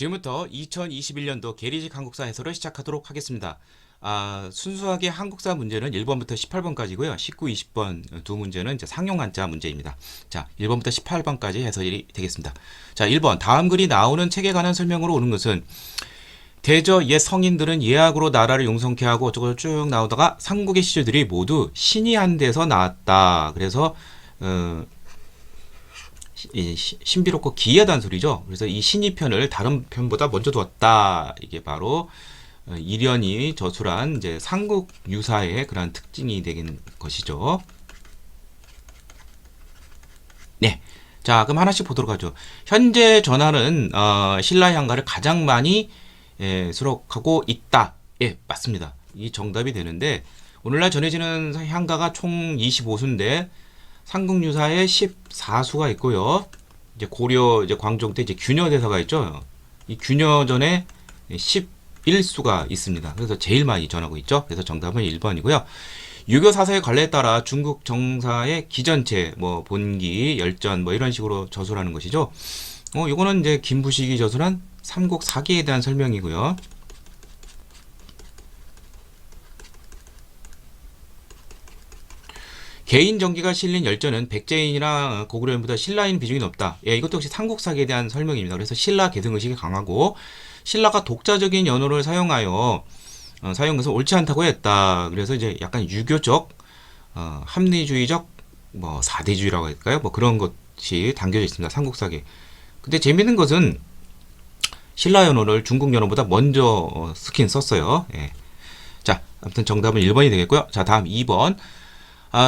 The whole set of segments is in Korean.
지금부터 2021년도 계리식 한국사 해설을 시작하도록 하겠습니다. 순수하게 한국사 문제는 1번부터 18번까지고요. 19, 20번 두 문제는 이제 상용 한자 문제입니다. 자, 1번부터 18번까지 해설이 되겠습니다. 자, 1번. 다음 글이 나오는 책에 관한 설명으로 오는 것은 대저 옛 성인들은 예약으로 나라를 용성케 하고 어쩌고 쭉 나오다가 삼국의 시주들이 모두 신이 한 데서 나왔다. 그래서 신비롭고 기이하다는 소리죠. 그래서 이 신이 편을 다른 편보다 먼저 두었다. 이게 바로 이련이 저술한 이제 삼국 유사의 그런 특징이 되는 것이죠. 네. 자, 그럼 하나씩 보도록 하죠. 현재 전하는 신라 향가를 가장 많이 수록하고 있다. 예, 맞습니다. 이 정답이 되는데 오늘날 전해지는 향가가 총 25수인데 삼국유사에 14수가 있고요. 이제 고려 이제 광종 때 이제 균여대사가 있죠. 이 균여전에 11수가 있습니다. 그래서 제일 많이 전하고 있죠. 그래서 정답은 1번이고요. 유교 사사의 관례에 따라 중국 정사의 기전체, 뭐 본기, 열전, 뭐 이런 식으로 저술하는 것이죠. 요거는 이제 김부식이 저술한 삼국 사기에 대한 설명이고요. 개인 정기가 실린 열전은 백제인이나 고구려인보다 신라인 비중이 높다. 예, 이것도 역시 삼국사기에 대한 설명입니다. 그래서 신라 계승의식이 강하고 신라가 독자적인 연호를 사용하여 사용 것은 옳지 않다고 했다. 그래서 이제 약간 유교적, 합리주의적, 뭐 사대주의라고 할까요? 뭐 그런 것이 담겨져 있습니다. 삼국사기. 근데 재밌는 것은 신라 연호를 중국 연호보다 먼저 쓰긴 썼어요. 예. 자, 아무튼 정답은 1번이 되겠고요. 자, 다음 2번.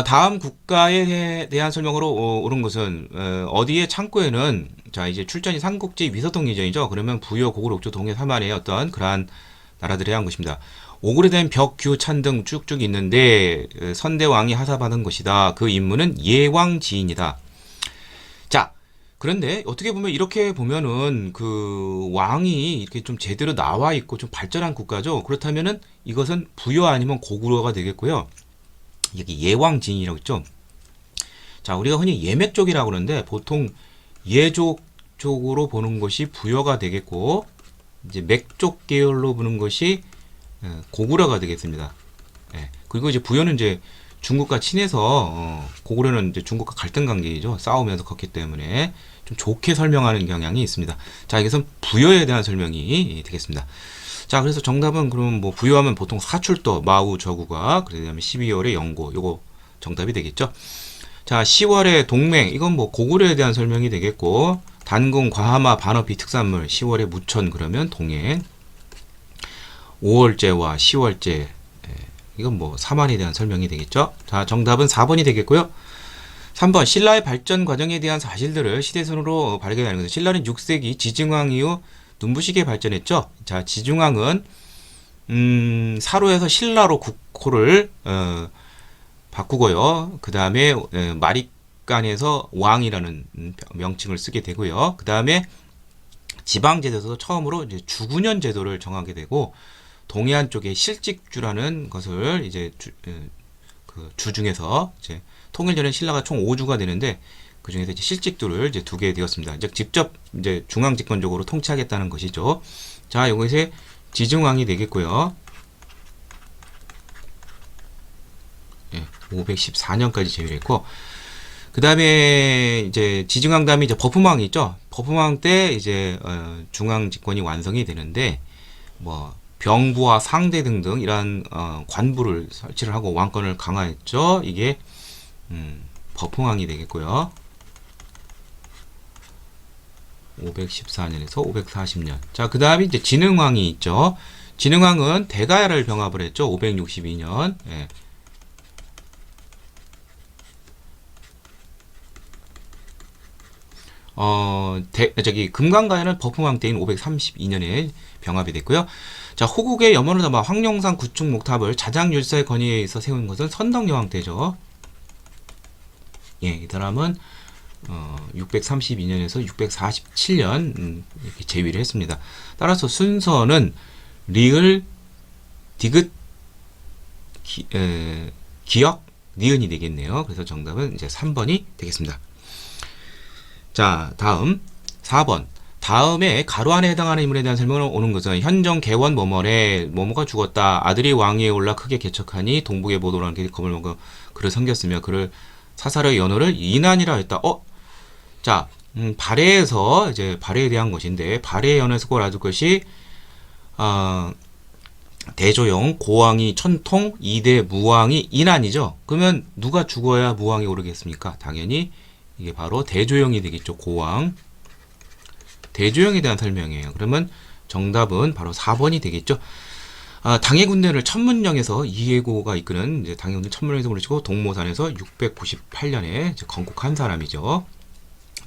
다음 국가에 대한 설명으로 옳은 것은 어디의 창고에는 자 이제 출전이 삼국지 위서동 예전이죠. 그러면 부여, 고구려, 옥조, 동해, 삼한의 어떤 그러한 나라들에 한 것입니다. 오그레된 벽, 규, 찬 등 쭉쭉 있는데 선대왕이 하사받은 것이다. 그 임무는 예왕지인이다. 자, 그런데 어떻게 보면 이렇게 보면은 그 왕이 이렇게 좀 제대로 나와 있고 좀 발전한 국가죠. 그렇다면은 이것은 부여 아니면 고구려가 되겠고요. 여기 예왕진이라고 있죠. 자, 우리가 흔히 예맥 쪽이라고 그러는데 보통 예족 쪽으로 보는 것이 부여가 되겠고 이제 맥쪽 계열로 보는 것이 고구려가 되겠습니다. 예. 그리고 이제 부여는 이제 중국과 친해서 고구려는 이제 중국과 갈등 관계이죠. 싸우면서 컸기 때문에 좀 좋게 설명하는 경향이 있습니다. 자, 여기서 부여에 대한 설명이 되겠습니다. 자, 그래서 정답은 그럼 뭐 부여하면 보통 사출도, 마우, 저구가, 그다음에 12월의 영고, 요거 정답이 되겠죠. 자, 10월의 동맹, 이건 뭐 고구려에 대한 설명이 되겠고, 단궁, 과하마, 반어피 특산물, 10월의 무천 그러면 동행, 5월제와 10월제, 이건 뭐 사만에 대한 설명이 되겠죠. 자, 정답은 4번이 되겠고요. 3번, 신라의 발전 과정에 대한 사실들을 시대선으로 발견하는 것은 신라는 6세기 지증왕 이후 눈부시게 발전했죠. 자, 지중왕은 사로에서 신라로 국호를 바꾸고요. 그 다음에 마립간에서 왕이라는 명칭을 쓰게 되고요. 그 다음에 지방제도에서 처음으로 이제 주군현 제도를 정하게 되고 동해안 쪽에 실직주라는 것을 이제 주 중에서 이제 통일전에 신라가 총 5주가 되는데 그 중에서 이제 실직도를 이제 두게 되었습니다. 즉 직접 이제 중앙 집권적으로 통치하겠다는 것이죠. 자, 이것이 지중왕이 되겠고요. 예, 514년까지 제위했고, 그 다음에 이제 지중왕 다음에 이제 버프망이 있죠. 버프망 때 이제 중앙 집권이 완성이 되는데 뭐 병부와 상대 등등 이러한 관부를 설치를 하고 왕권을 강화했죠. 이게 버프망이 되겠고요. 514년에서 540년. 자, 그 다음에 이제 진흥왕이 있죠. 진흥왕은 대가야를 병합을 했죠. 562년. 예. 금강가야는 버프왕 때인 532년에 병합이 됐고요. 자, 호국의 염원을 담아 황룡산 구축 목탑을 자장율사의 건의에 있어 세운 것은 선덕여왕 때죠. 예, 이 사람은 632년에서 647년 이렇게 제위를 했습니다. 따라서 순서는 리을, 디귿, 기역, 니은이 되겠네요. 그래서 정답은 이제 3번이 되겠습니다. 자, 다음 4번. 다음에 가로 안에 해당하는 인물에 대한 설명을 오는 것은 현정 개원 뭐뭐래 뭐뭐가 죽었다. 아들이 왕위에 올라 크게 개척하니 동북의 보도라는 게 겁을 먹어 그를 섬겼으며 그를 사사로이 연호를 이난이라 했다. 자, 발해에서 이제 발해에 대한 것인데 발해의 연호에서 꼭 알아둘 것이 대조영, 고왕이 천통, 이대 무왕이 인안이죠. 그러면 누가 죽어야 무왕이 오르겠습니까? 당연히 이게 바로 대조영이 되겠죠. 고왕. 대조영에 대한 설명이에요. 그러면 정답은 바로 4번이 되겠죠. 당해 군대를 천문령에서 이해고가 이끄는 이제 당해 군대 천문령에서 물리치고 동모산에서 698년에 건국한 사람이죠.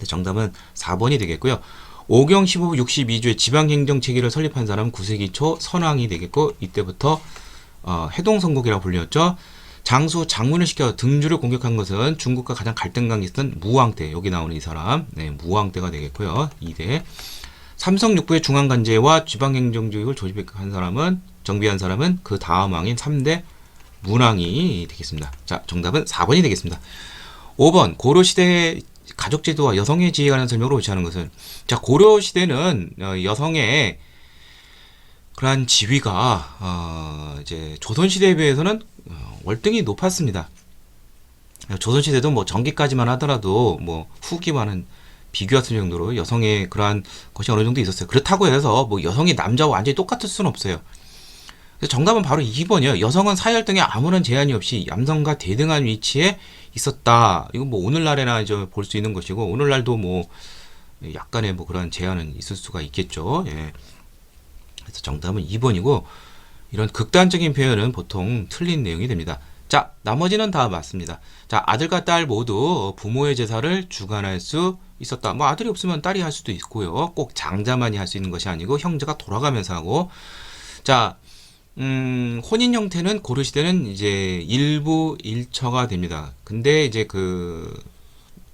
정답은 4번이 되겠고요. 오경 15부 62조의 지방행정체계를 설립한 사람은 9세기 초 선왕이 되겠고 이때부터 해동성국이라고 불렸죠. 장수 장문을 시켜 등주를 공격한 것은 중국과 가장 갈등 관계 있었던 무왕 때. 여기 나오는 이 사람 무왕 때가 되겠고요. 2대 삼성 6부의 중앙관제와 지방행정조직을 조직한 사람은 정비한 사람은 그 다음 왕인 3대 문왕이 되겠습니다. 자, 정답은 4번이 되겠습니다. 5번 고려시대의 가족제도와 여성의 지위에 관한 설명으로 의지하는 것은 자 고려시대는 여성의 그러한 지위가 이제 조선시대에 비해서는 월등히 높았습니다. 조선시대도 뭐 전기까지만 하더라도 뭐 후기와는 비교할 정도로 여성의 그러한 것이 어느 정도 있었어요. 그렇다고 해서 뭐 여성이 남자와 완전히 똑같을 수는 없어요. 그래서 정답은 바로 2번이에요. 여성은 사회활동에 아무런 제한이 없이 남성과 대등한 위치에 있었다. 이건 뭐 오늘날에나 이제 볼 수 있는 것이고 오늘날도 뭐 약간의 뭐 그런 제한은 있을 수가 있겠죠. 예. 그래서 정답은 2번이고 이런 극단적인 표현은 보통 틀린 내용이 됩니다. 자, 나머지는 다 맞습니다. 자, 아들과 딸 모두 부모의 제사를 주관할 수 있었다. 뭐 아들이 없으면 딸이 할 수도 있고요. 꼭 장자만이 할 수 있는 것이 아니고 형제가 돌아가면서 하고. 자, 혼인 형태는 고려시대는 이제 일부 일처가 됩니다. 근데 이제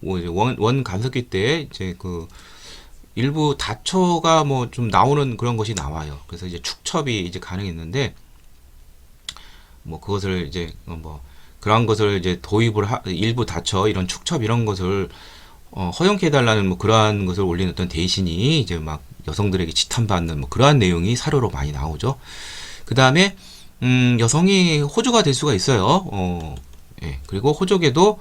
원 간섭기 때 이제 일부 다처가 뭐 좀 나오는 그런 것이 나와요. 그래서 이제 축첩이 이제 가능했는데 뭐 그것을 이제 뭐 그런 것을 이제 도입을 일부 다처 이런 축첩 이런 것을 허용케 해달라는 뭐 그러한 것을 올린 어떤 대신이 이제 막 여성들에게 지탄받는 뭐 그러한 내용이 사료로 많이 나오죠. 그 다음에 여성이 호주가 될 수가 있어요. 예. 그리고 호족에도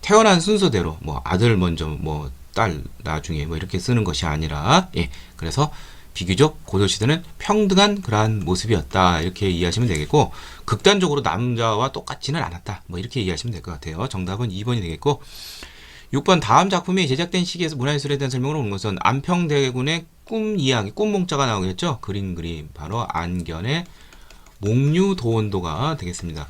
태어난 순서대로 뭐 아들 먼저 뭐 딸 나중에 뭐 이렇게 쓰는 것이 아니라 예. 그래서 비교적 고려시대는 평등한 그러한 모습이었다 이렇게 이해하시면 되겠고 극단적으로 남자와 똑같지는 않았다 뭐 이렇게 이해하시면 될 것 같아요. 정답은 2번이 되겠고 6번 다음 작품이 제작된 시기에서 문화예술에 대한 설명을 오는 것은 안평대군의 꿈 이야기 꿈몽자가 나오겠죠. 그림 바로 안견의 목류도원도가 되겠습니다.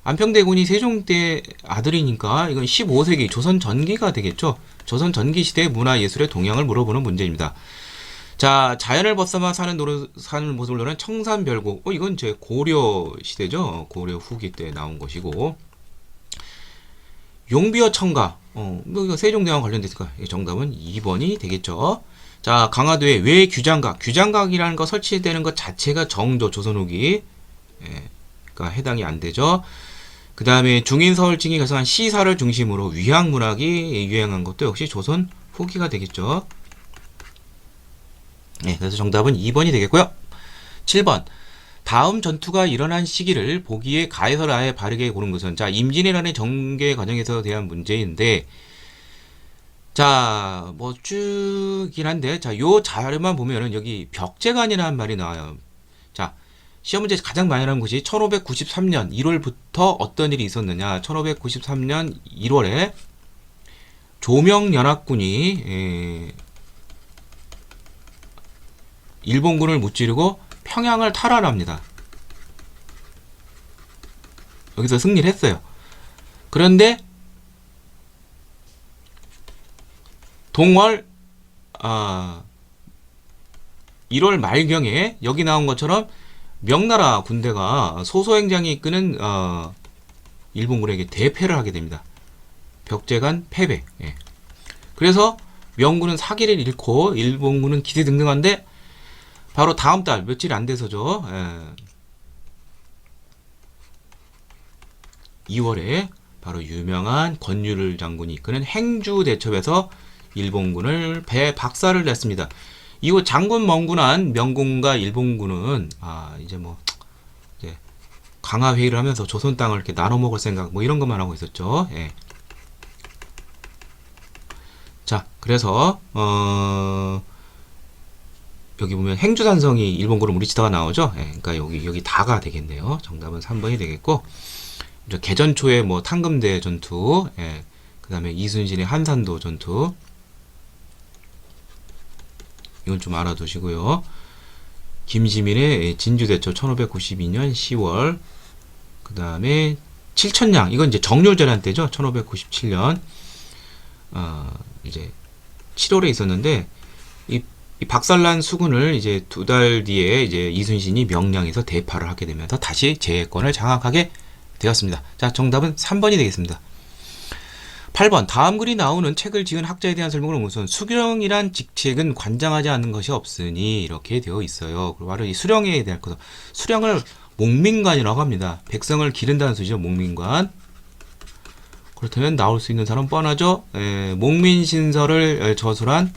안평대군이 세종때 아들이니까 이건 15세기 조선 전기가 되겠죠. 조선 전기 시대의 문화예술의 동향을 물어보는 문제입니다. 자, 자연을 벗삼아 사는 모습을 노래는 청산별곡. 이건 제 고려 시대죠. 고려 후기 때 나온 것이고. 용비어 청가. 이거 세종대왕 관련됐으니까 정답은 2번이 되겠죠. 자, 강화도에 왜 규장각. 규장각이라는 거 설치되는 것 자체가 정조 조선 후기. 그러니까 해당이 안 되죠. 그 다음에 중인서울증이 결성한 시사를 중심으로 위향문학이 유행한 것도 역시 조선 후기가 되겠죠. 네, 그래서 정답은 2번이 되겠고요. 7번. 다음 전투가 일어난 시기를 보기에 가에서 라에 바르게 고른 것은 자, 임진왜란의 전개 과정에서 대한 문제인데 자, 뭐 쭉이긴 한데 자, 요 자료만 보면은 여기 벽제간이라는 말이 나와요. 자, 시험 문제 가장 많이 나온 것이 1593년 1월부터 어떤 일이 있었느냐. 1593년 1월에 조명연합군이 일본군을 무찌르고 평양을 탈환합니다. 여기서 승리를 했어요. 그런데 동월 1월 말경에 여기 나온 것처럼 명나라 군대가 소소행장이 이끄는 일본군에게 대패를 하게 됩니다. 벽제간 패배. 예. 그래서 명군은 사기를 잃고 일본군은 기세등등한데 바로 다음 달 며칠 안 돼서죠. 2월에 바로 유명한 권유를 장군이 이끄는 행주대첩에서 일본군을 배박살을 냈습니다. 이후 장군 멍군한 명군과 일본군은 이제 뭐 이제 강화 회의를 하면서 조선 땅을 이렇게 나눠 먹을 생각 뭐 이런 것만 하고 있었죠. 예. 자, 그래서 여기 보면 행주산성이 일본군을 물리치다가 나오죠. 예, 그러니까 여기 다가 되겠네요. 정답은 3번이 되겠고, 이제 개전 초에 뭐 탕금대 전투, 예, 그 다음에 이순신의 한산도 전투, 이건 좀 알아두시고요. 김지민의 진주대첩 1592년 10월, 그 다음에 칠천량, 이건 이제 정렬재란 때죠. 1597년 이제 7월에 있었는데, 이 박살난 수군을 이제 2달 뒤에 이제 이순신이 명량에서 대파를 하게 되면서 다시 제해권을 장악하게 되었습니다. 자, 정답은 3번이 되겠습니다. 8번, 다음 글이 나오는 책을 지은 학자에 대한 설명을 우선 수령이란 직책은 관장하지 않는 것이 없으니 이렇게 되어 있어요. 그리고 바로 이 수령에 대한 것, 수령을 목민관이라고 합니다. 백성을 기른다는 소리죠. 목민관. 그렇다면 나올 수 있는 사람 뻔하죠. 목민신설을 저술한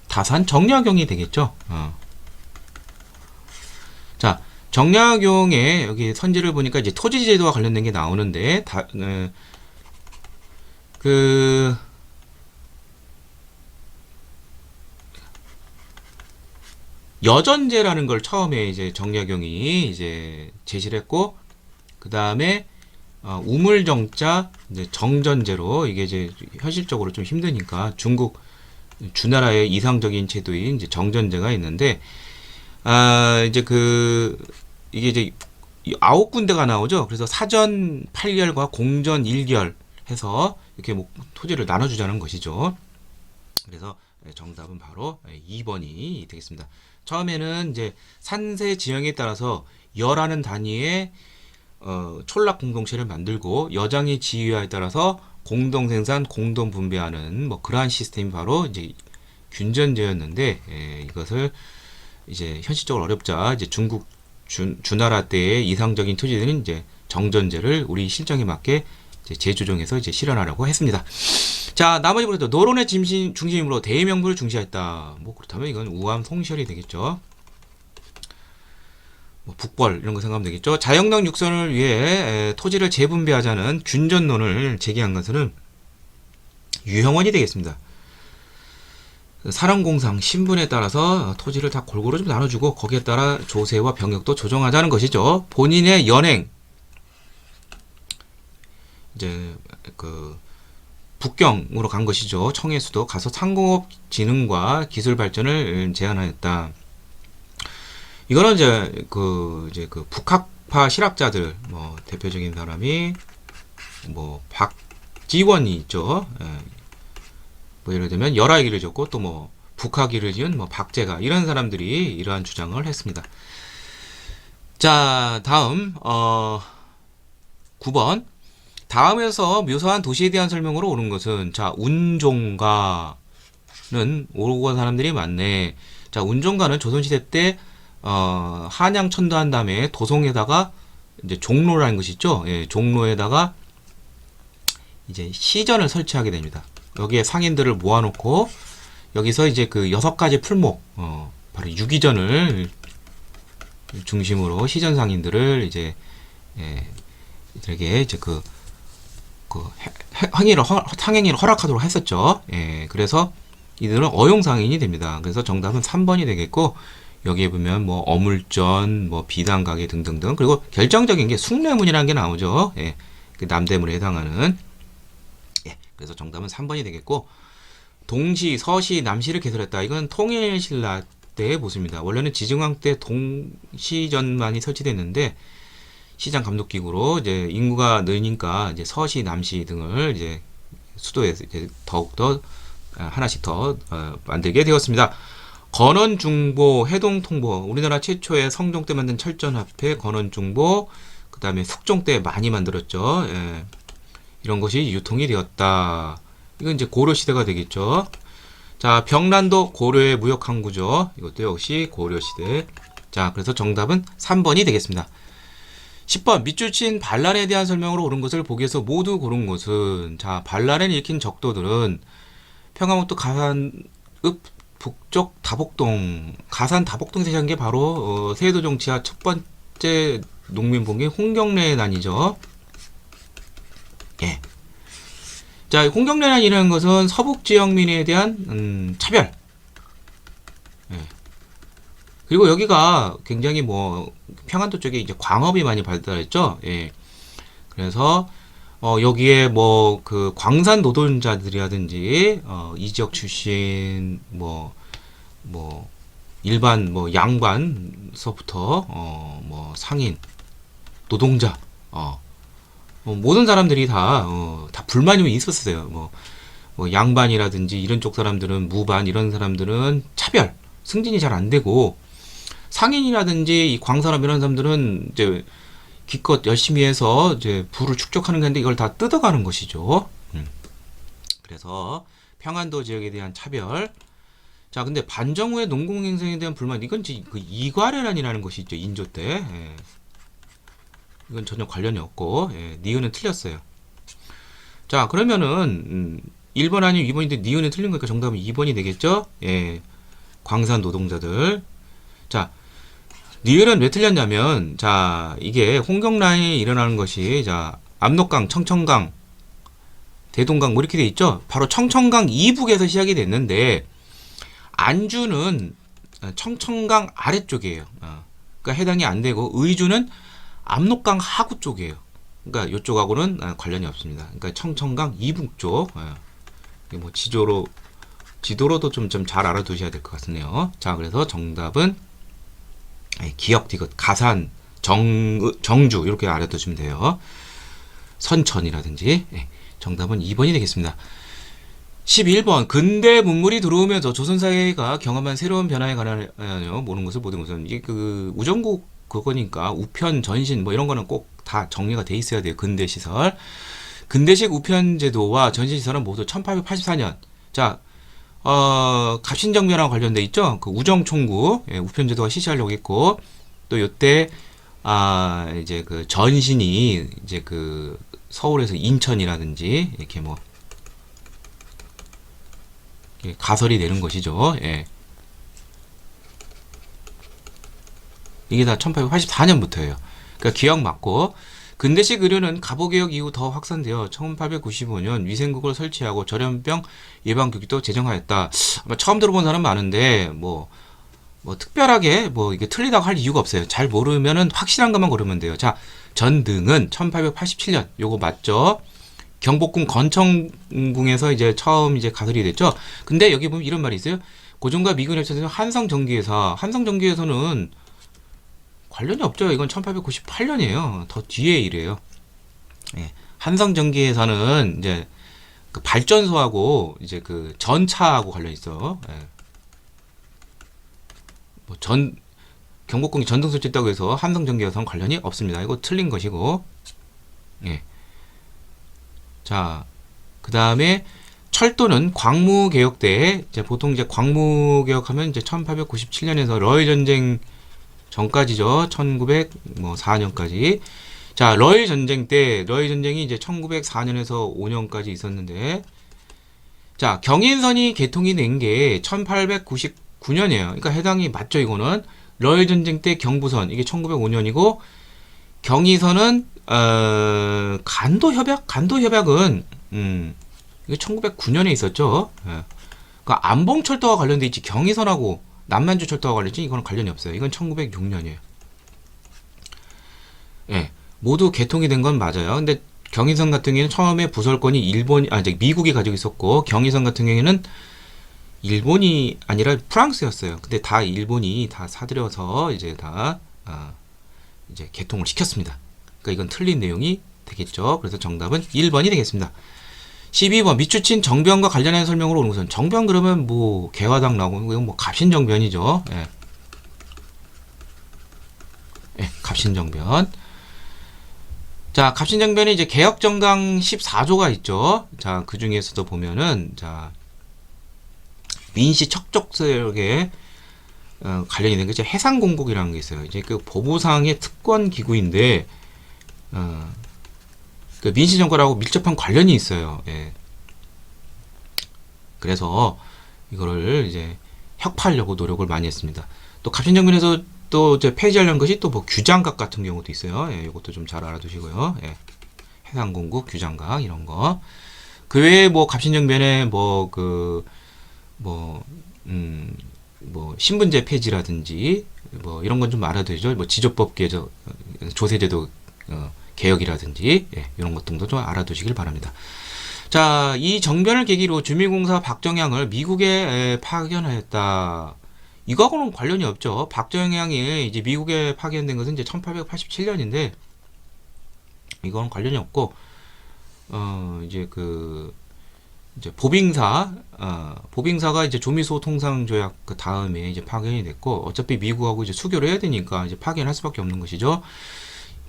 다산 정약용이 되겠죠. 자, 정약용의 여기 선지를 보니까 이제 토지제도와 관련된 게 나오는데 그 여전제라는 걸 처음에 이제 정약용이 이제 제시를 했고, 그 다음에 우물정자 이제 정전제로, 이게 이제 현실적으로 좀 힘드니까 중국 주나라의 이상적인 제도인 이제 정전제가 있는데, 이제 이게 이제 9군데가 나오죠. 그래서 사전 8결과 공전 1결 해서 이렇게 뭐 토지를 나눠주자는 것이죠. 그래서 정답은 바로 2번이 되겠습니다. 처음에는 이제 산세 지형에 따라서 여라는 단위의 촌락 공동체를 만들고, 여장의 지위에 따라서 공동 생산, 공동 분배하는 뭐 그러한 시스템이 바로 이제 균전제였는데, 이것을 이제 현실적으로 어렵자 이제 중국 주나라 때의 이상적인 토지들은 이제 정전제를 우리 실정에 맞게 이제 재조정해서 이제 실현하려고 했습니다. 자, 나머지 부분도 노론의 중심으로 대명부를 중시했다. 뭐 그렇다면 이건 우암 송시열이 되겠죠. 뭐 북벌 이런 거 생각하면 되겠죠. 자영당 육선을 위해 토지를 재분배하자는 균전론을 제기한 것은 유형원이 되겠습니다. 사람공상 신분에 따라서 토지를 다 골고루 좀 나눠주고 거기에 따라 조세와 병역도 조정하자는 것이죠. 본인의 연행, 이제 북경으로 간 것이죠. 청해수도 가서 상공업 진흥과 기술 발전을 제안하였다. 이거는 이제 북학파 실학자들, 뭐 대표적인 사람이 뭐 박지원이 있죠. 뭐 예를 들면 열하기를 지었고, 또 뭐 북하기를 지은 뭐 박제가, 이런 사람들이 이러한 주장을 했습니다. 자, 다음 9번, 다음에서 묘사한 도시에 대한 설명으로 옳은 것은, 자, 운종가는 오고 사람들이 많네. 자, 운종가는 조선시대 때 한양 천도한 다음에 도성에다가 이제 종로라는 것이 있죠. 예, 종로에다가 이제 시전을 설치하게 됩니다. 여기에 상인들을 모아놓고 여기서 이제 그 6가지 풀목, 바로 유기전을 중심으로 시전 상인들을 이제 이들에게 이제 상행위를 허락하도록 했었죠. 예, 그래서 이들은 어용상인이 됩니다. 그래서 정답은 3번이 되겠고, 여기에 보면 뭐 어물전, 뭐 비단가게 등등등, 그리고 결정적인 게 숭례문이라는 게 나오죠. 예, 그 남대문에 해당하는. 예, 그래서 정답은 3번이 되겠고, 동시, 서시, 남시를 개설했다. 이건 통일신라 때의 모습입니다. 원래는 지증왕 때 동시전만이 설치됐는데, 시장 감독기구로 이제 인구가 느니까 이제 서시, 남시 등을 이제 수도에서 이제 더욱더 하나씩 더 만들게 되었습니다. 건원중보, 해동통보, 우리나라 최초의 성종 때 만든 철전화폐 건원중보, 그 다음에 숙종 때 많이 만들었죠. 예. 이런 것이 유통이 되었다. 이건 이제 고려시대가 되겠죠. 자, 병란도 고려의 무역항구죠. 이것도 역시 고려시대. 자, 그래서 정답은 3번이 되겠습니다. 10번 밑줄 친 반란에 대한 설명으로 옳은 것을 보기에서 모두 고른 것은 자 반란을 일으킨 적도들은 평화북도 가산읍 북쪽 다복동 가산 다복동에서 시작한 게 바로 세도 정치와 첫 번째 농민봉기 홍경래난이죠. 예. 자 홍경래난이라는 것은 서북 지역민에 대한 차별. 예. 그리고 여기가 굉장히 뭐 평안도 쪽에 이제 광업이 많이 발달했죠. 예. 그래서 여기에 뭐 그 광산 노동자들이라든지 이 지역 출신 뭐 일반 뭐 양반서부터 뭐 상인 노동자 모든 사람들이 다 불만이 있었어요. 뭐 양반이라든지 이런 쪽 사람들은 무반 이런 사람들은 차별 승진이 잘 안 되고 상인이라든지 이 광산업 이런 사람들은 이제 기껏 열심히 해서 이제 부를 축적하는 건데 이걸 다 뜯어가는 것이죠. 그래서 평안도 지역에 대한 차별. 자, 근데 반정 후의 농공행성에 대한 불만 이건 그 이괄해란이라는 것이 있죠. 인조 때. 예. 이건 전혀 관련이 없고 예. 니은은 틀렸어요. 자, 그러면은 1번 아니면 2번인데 니은은 틀린 거니까 정답은 2번이 되겠죠? 예. 광산 노동자들. 자, 니을은 왜 틀렸냐면, 자, 이게 홍경란이 일어나는 것이, 자, 압록강, 청천강, 대동강, 뭐 이렇게 돼 있죠? 바로 청천강 이북에서 시작이 됐는데, 안주는 청천강 아래쪽이에요. 그러니까 해당이 안 되고, 의주는 압록강 하구 쪽이에요. 그러니까 이쪽하고는 관련이 없습니다. 그러니까 청천강 이북 쪽, 뭐 지도로도 좀 잘 알아두셔야 될 것 같네요. 자, 그래서 정답은 기역, 디귿, 가산, 정주 이렇게 알아두시면 돼요. 선천이라든지 정답은 2번이 되겠습니다. 11번 근대 문물이 들어오면서 조선사회가 경험한 새로운 변화에 관하여 모르는 것을 모든 것은 이게 그 우정국 그거니까 우편 전신 뭐 이런 거는 꼭 다 정리가 돼 있어야 돼요. 근대 시설 근대식 우편 제도와 전신 시설은 모두 1884년 자 갑신정변하고 관련돼 있죠. 그 우정총국 우편제도가 실시하려고 했고 또 요때 이제 그 전신이 이제 그 서울에서 인천이라든지 이렇게 뭐 가설이 되는 것이죠. 예. 이게 다 1884년부터예요. 그러니까 기억 맞고 근대식 의료는 갑오개혁 이후 더 확산되어 1895년 위생국을 설치하고 전염병 예방교육도 제정하였다. 아마 처음 들어본 사람 많은데 뭐 특별하게 뭐 이게 틀리다고 할 이유가 없어요. 잘 모르면은 확실한 것만 고르면 돼요. 자, 전등은 1887년 요거 맞죠? 경복궁 건청궁에서 이제 처음 이제 가설이 됐죠. 근데 여기 보면 이런 말이 있어요. 고종과 미군 협찬에서 한성전기회사는 관련이 없죠. 이건 1898년이에요. 더 뒤에 일이에요. 예. 한성전기회사는 이제 그 발전소하고 이제 그 전차하고 관련 있어. 예. 뭐 경복궁이 전등 설치했다고 해서 한성전기회사는 관련이 없습니다. 이거 틀린 것이고. 예. 자, 그 다음에 철도는 광무개혁 때 이제 보통 이제 광무개혁하면 이제 1897년에서 러일 전쟁 전까지죠. 1904년까지. 자, 러일 전쟁이 이제 1904년에서 5년까지 있었는데, 자, 경인선이 개통이 된 게 1899년이에요. 그러니까 해당이 맞죠, 이거는. 러일 전쟁 때 경부선, 이게 1905년이고, 경의선은, 간도협약은, 이게 1909년에 있었죠. 예. 그러니까 안봉철도와 관련돼 있지, 경의선하고, 남만주 철도와 관련이 이거는 관련이 없어요. 이건 1906년이에요. 예, 모두 개통이 된 건 맞아요. 근데 경인선 같은 경우에는 처음에 부설권이 이제 미국이 가지고 있었고 경인선 같은 경우에는 일본이 아니라 프랑스였어요. 근데 다 일본이 다 사들여서 이제 이제 개통을 시켰습니다. 그러니까 이건 틀린 내용이 되겠죠. 그래서 정답은 1번이 되겠습니다. 12번 밑줄친 정변과 관련한 설명으로 오는 것은 정변 그러면 뭐 개화당 나오고 이건 뭐 갑신정변이죠. 예. 예, 갑신정변. 자, 갑신정변이 이제 개혁정강 14조가 있죠. 자, 그 중에서도 보면은 자 민씨 척족세력에 관련이 된 게 이제 해상공국이라는 게 있어요. 이제 그 보부상의 특권 기구인데 그 민씨 정권하고 밀접한 관련이 있어요. 예. 그래서 이거를 이제 혁파하려고 노력을 많이 했습니다. 또 갑신정변에서 또 이제 폐지하려는 것이 또 뭐 규장각 같은 경우도 있어요. 예, 이것도 좀 잘 알아두시고요. 예. 해상공국 규장각 이런 거. 그 외에 뭐 갑신정변에 뭐 신분제 폐지라든지 뭐 이런 건 좀 알아두죠. 뭐 지조법 개정, 조세제도 개혁이라든지 이런 것 등도 좀 알아두시길 바랍니다. 자, 이 정변을 계기로 주민공사 박정향을 미국에 파견하였다. 이거하고는 관련이 없죠. 박정향이 이제 미국에 파견된 것은 이제 1887년인데 이거는 관련이 없고 이제 보빙사가 이제 조미소 통상조약 그 다음에 이제 파견이 됐고 어차피 미국하고 이제 수교를 해야 되니까 이제 파견할 수밖에 없는 것이죠.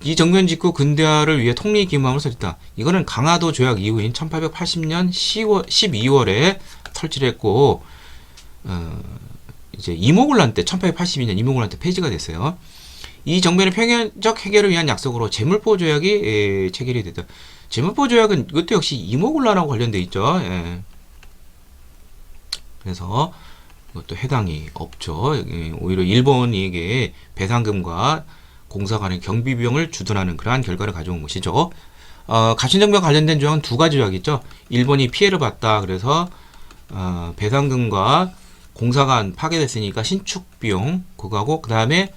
이 정변 직후 근대화를 위해 통리기금함을 설치했다. 이거는 강화도 조약 이후인 1880년 12월에 설치를 했고 이제 이모군란 때 1882년 이모군란 때 폐지가 됐어요. 이 정변의 평형적 해결을 위한 약속으로 제물포 조약이 체결이 됐다. 제물포 조약은 이것도 역시 이모군란하고 관련돼 있죠. 예. 그래서 이것도 해당이 없죠. 오히려 일본에게 배상금과 공사 간의 경비 비용을 주둔하는 그러한 결과를 가져온 것이죠. 갑신정변 관련된 조항은 두 가지 조약이 있죠. 일본이 피해를 봤다. 그래서 배상금과 공사가 파괴됐으니까 신축 비용 그거하고 그 다음에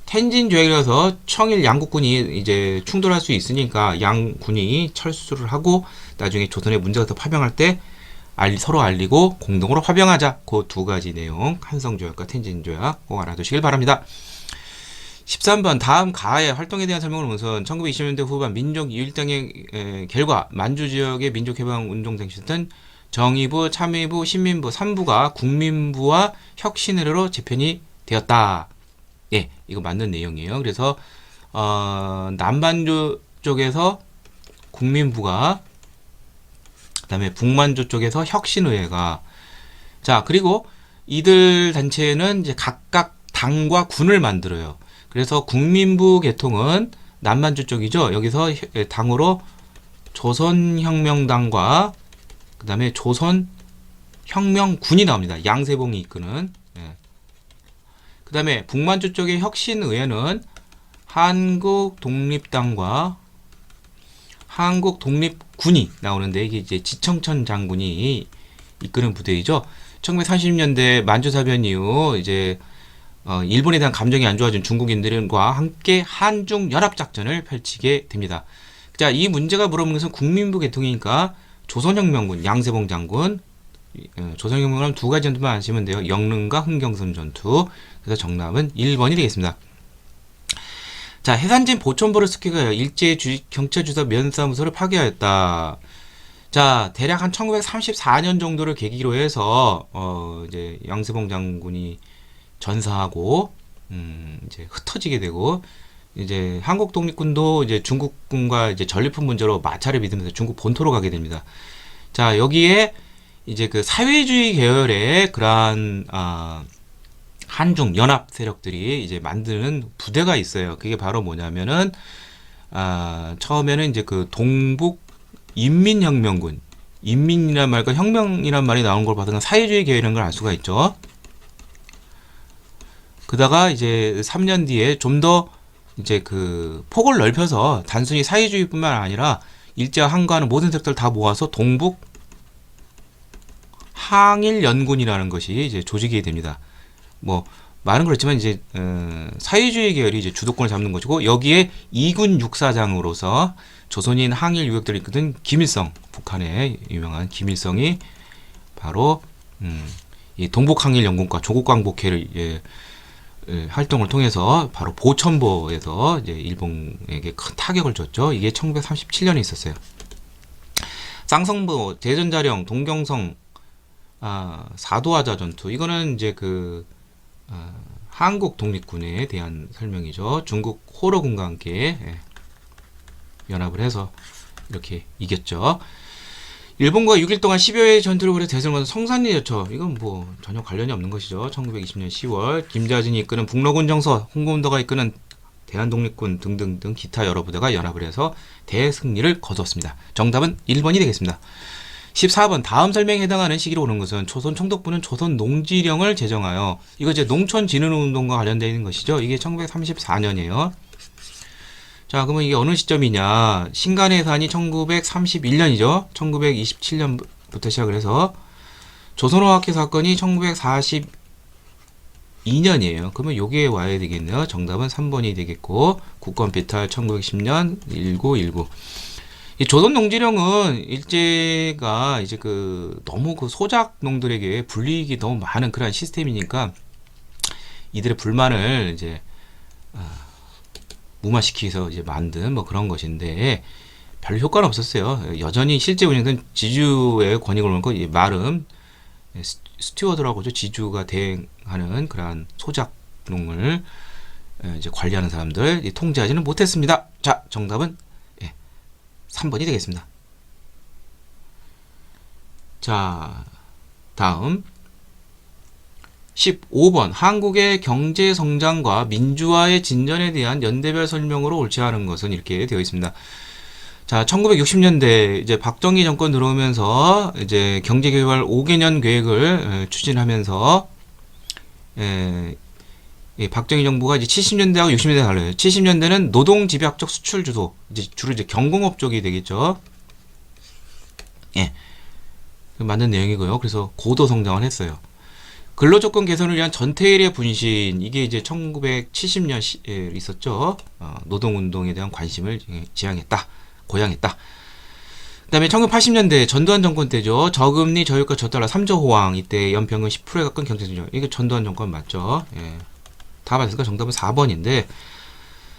텐진 조약이라서 청일 양국군이 이제 충돌할 수 있으니까 양군이 철수를 하고 나중에 조선에 문제가 더 파병할 때 서로 알리고 공동으로 파병하자. 그 두 가지 내용 한성조약과 텐진조약 꼭 알아두시길 바랍니다. 13번 다음 가의 활동에 대한 설명을 우선 1920년대 후반 민족 이일당의 결과 만주 지역의 민족해방운동 쟁취했던 정의부, 참의부, 신민부 3부가 국민부와 혁신회로 재편이 되었다. 예, 이거 맞는 내용이에요. 그래서 남반주 쪽에서 국민부가 그다음에 북만주 쪽에서 혁신의회가 자 그리고 이들 단체는 이제 각각 당과 군을 만들어요. 그래서 국민부 계통은 남만주 쪽이죠. 여기서 당으로 조선혁명당과 그 다음에 조선혁명군이 나옵니다. 양세봉이 이끄는. 그 다음에 북만주 쪽의 혁신의회는 한국독립당과 한국독립군이 나오는데 이게 이제 지청천 장군이 이끄는 부대이죠. 1930년대 만주사변 이후 이제 일본에 대한 감정이 안 좋아진 중국인들과 함께 한중 연합작전을 펼치게 됩니다. 자, 이 문제가 물어보는 것은 국민부 계통이니까 조선혁명군 양세봉 장군, 조선혁명군 두 가지 전투만 아시면 돼요. 영릉과 흥경선 전투. 그래서 정답은 1번이 되겠습니다. 자, 해산진 보천보를 스키가 일제 경찰주사 면사무소를 파괴하였다. 자, 대략 한 1934년 정도를 계기로 해서 이제 양세봉 장군이 전사하고 이제 흩어지게 되고 이제 한국 독립군도 이제 중국군과 이제 전리품 문제로 마찰을 빚으면서 중국 본토로 가게 됩니다. 자, 여기에 이제 그 사회주의 계열의 그러한 한중 연합 세력들이 이제 만드는 부대가 있어요. 그게 바로 뭐냐면은 처음에는 이제 그 동북 인민혁명군, 인민이란 말과 혁명이란 말이 나온 걸 봐서는 사회주의 계열인 걸 알 수가 있죠. 그다가 이제 3년 뒤에 좀 더 이제 그 폭을 넓혀서 단순히 사회주의뿐만 아니라 일제와 항거하는 모든 세력들 다 모아서 동북 항일연군이라는 것이 이제 조직이 됩니다. 뭐 말은 그렇지만 이제 사회주의 계열이 이제 주도권을 잡는 것이고 여기에 이군 육사장으로서 조선인 항일 유격들이 이끄던 김일성, 북한의 유명한 김일성이 바로 이 동북항일연군과 조국광복회를 활동을 통해서 바로 보천보에서 이제 일본에게 큰 타격을 줬죠. 이게 1937년에 있었어요. 쌍성부, 대전자령, 동경성, 사도하자 전투. 이거는 이제 그 한국 독립군에 대한 설명이죠. 중국 호러군과 함께 연합을 해서 이렇게 이겼죠. 일본과 6일 동안 10여 회의 전투를 벌여 대승을 거둔 성산리 저처. 이건 뭐 전혀 관련이 없는 것이죠. 1920년 10월 김자진이 이끄는 북로군 정서, 홍범도가 이끄는 대한독립군 등등등 기타 여러 부대가 연합을 해서 대승리를 거두었습니다. 정답은 1번이 되겠습니다. 14번 다음 설명에 해당하는 시기로 오는 것은 조선 총독부는 조선 농지령을 제정하여 이거 이제 농촌진흥운동과 관련되어 있는 것이죠. 이게 1934년이에요. 자, 그러면 이게 어느 시점이냐? 신간해산이 1931년이죠. 1927년부터 시작을 해서 조선어학회 사건이 1942년이에요. 그러면 요게 와야 되겠네요. 정답은 3번이 되겠고 국권배탈 1910년 1919. 이 조선농지령은 일제가 이제 너무 소작농들에게 불이익이 너무 많은 그런 시스템이니까 이들의 불만을 이제 무마시키기 위해서 이제 만든 뭐 그런 것인데 별 효과는 없었어요. 여전히 실제 운영된 지주의 권익을 놓고 마름 스튜어드라고죠. 지주가 대행하는 그러한 소작농을 이제 관리하는 사람들 통제하지는 못했습니다. 자, 정답은 3번이 되겠습니다. 자, 다음 15번 한국의 경제 성장과 민주화의 진전에 대한 연대별 설명으로 옳지 않은 것은 이렇게 되어 있습니다. 자, 1960년대 이제 박정희 정권 들어오면서 이제 경제개발 5개년 계획을 추진하면서 박정희 정부가 이제 70년대하고 60년대 달라요. 70년대는 노동 집약적 수출 주도, 이제 주로 이제 경공업 쪽이 되겠죠. 예, 맞는 내용이고요. 그래서 고도 성장을 했어요. 근로조건 개선을 위한 전태일의 분신, 이게 이제 1970년에 있었죠. 노동운동에 대한 관심을 지향했다, 고양했다. 그 다음에 1980년대 전두환 정권 때죠. 저금리, 저유가, 저달러 3조 호황, 이때 연평균 10%에 가까운 경제성장. 이게 전두환 정권 맞죠. 예. 다 맞으니까 정답은 4번인데,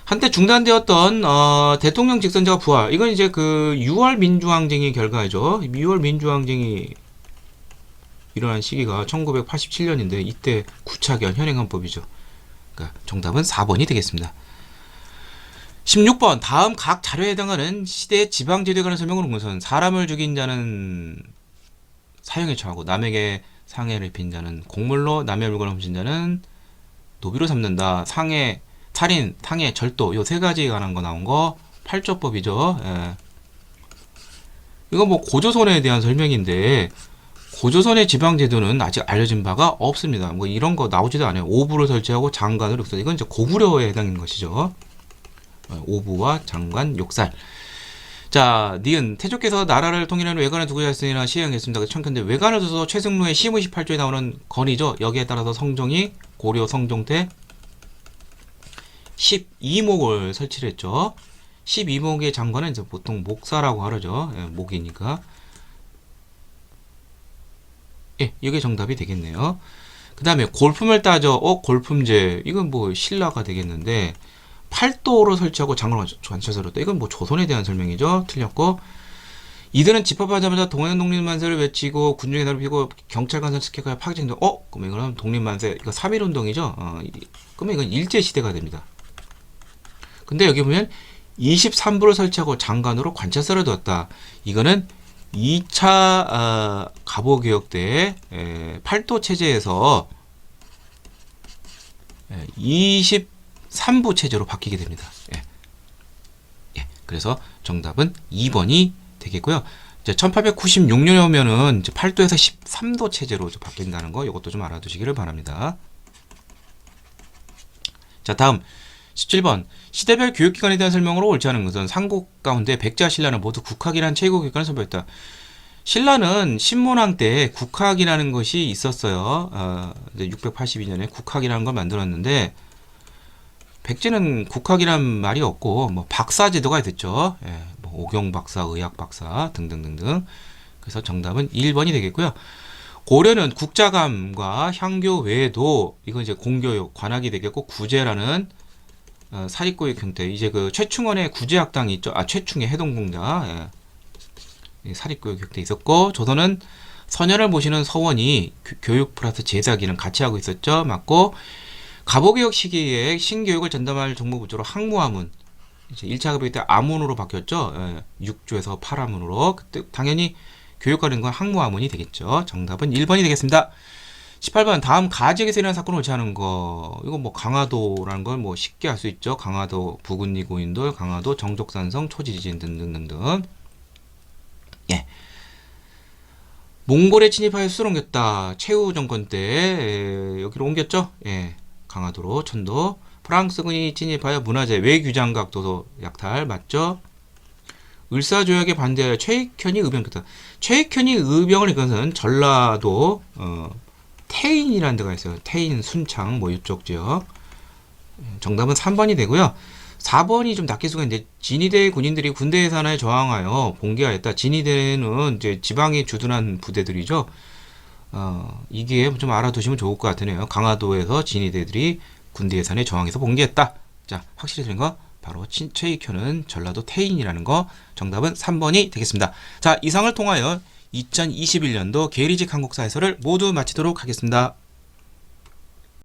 한때 중단되었던 대통령 직선제가 부활, 이건 이제 6월 민주항쟁의 결과죠. 6월 민주항쟁이 일어난 시기가 1987년인데 이때 구차견 현행헌법이죠. 그러니까 정답은 4번이 되겠습니다. 16번 다음 각 자료에 해당하는 시대의 지방제도에 관한 설명을 온 것은 사람을 죽인 자는 사형에 처하고 남에게 상해를 입힌 자는 곡물로 남의 물건을 훔친 자는 노비로 삼는다. 상해, 살인, 탕해, 절도 요 세 가지에 관한 거 나온 거 8조법이죠. 예. 이거 뭐 고조선에 대한 설명인데 고조선의 지방제도는 아직 알려진 바가 없습니다. 뭐 이런 거 나오지도 않아요. 오부를 설치하고 장관을 욕설. 이건 이제 고구려에 해당하는 것이죠. 오부와 장관, 욕살. 자, 니은 태조께서 나라를 통일하는 외관을 두고 자였으나 시행했습니다. 청컨대 외관을 둬서 최승루의 시험 28조에 나오는 건이죠. 여기에 따라서 성종이 고려 성종 때 12목을 설치를 했죠. 12목의 장관은 이제 보통 목사라고 하죠. 예, 목이니까. 예, 이게 정답이 되겠네요. 그 다음에 골품을 따져, 골품제. 이건 뭐 신라가 되겠는데, 팔도로 설치하고 장을 관찰서로다. 이건 뭐 조선에 대한 설명이죠. 틀렸고, 이들은 집합하자마자 동해독립만세를 외치고, 군중에 나를 피고, 경찰관선 스케가 파괴진동. 그럼 이거는 독립만세, 이거 3.1운동이죠. 그러면 이건 일제시대가 됩니다. 근데 여기 보면 23부를 설치하고 장관으로 관찰서를 두었다. 이거는 2차 갑오개혁 때 팔도 체제에서 23부 체제로 바뀌게 됩니다. 예. 그래서 정답은 2번이 되겠고요. 이제 1896년에 오면은 이제 팔도에서 13도 체제로 바뀐다는 거, 이것도 좀 알아두시기를 바랍니다. 자, 다음 17번 시대별 교육기관에 대한 설명으로 옳지 않은 것은 삼국 가운데 백제와 신라는 모두 국학이라는 최고교육관을 선보였다. 신라는 신문왕 때 국학이라는 것이 있었어요. 682년에 국학이라는 걸 만들었는데 백제는 국학이란 말이 없고 뭐 박사 제도가 됐죠. 뭐 오경 박사, 의학 박사 등등등등. 그래서 정답은 1번이 되겠고요. 고려는 국자감과 향교 외에도 이건 이제 공교육 관학이 되겠고 구제라는 사립교육 형태. 이제 최충원의 구제학당이 있죠. 최충의 해동공자. 사립교육 형태 있었고, 조선은 서년을 모시는 서원이 교육 플러스 제사 기능 같이 하고 있었죠. 맞고, 갑오개혁 시기에 신교육을 전담할 정무부처로 항무하문. 이제 1차 갑오개혁 때 아문으로 바뀌었죠. 6조에서 8아문으로. 그때 당연히 교육하는 건 항무하문이 되겠죠. 정답은 1번이 되겠습니다. 18번 다음 가지역에서 일어난 사건을 옳지않은 거. 이거 뭐 강화도라는 걸 뭐 쉽게 알 수 있죠. 강화도 부근리 고인돌, 강화도 정족산성 초지지진 등등등등. 예. 몽골에 침입하여 수를 옮겼다. 최후 정권 때 여기로 옮겼죠. 예. 강화도로 천도. 프랑스군이 침입하여 문화재 외규장각 도서 약탈 맞죠? 을사조약에 반대하여 최익현이 의병했다. 최익현이 의병을 이것은 전라도 태인이라는 데가 있어요. 태인, 순창 뭐 이쪽 지역. 정답은 3번이 되고요. 4번이 좀 낚일 수가 있는데 진위대 군인들이 군대 해산에 저항하여 봉기하였다. 진위대는 이제 지방에 주둔한 부대들이죠. 이게 좀 알아두시면 좋을 것 같으네요. 강화도에서 진위대들이 군대 해산에 저항해서 봉기했다. 자, 확실히 들린 거 바로 최익현은 전라도 태인이라는 거. 정답은 3번이 되겠습니다. 자, 이상을 통하여 2021년도 계리직 한국사 해설을 모두 마치도록 하겠습니다.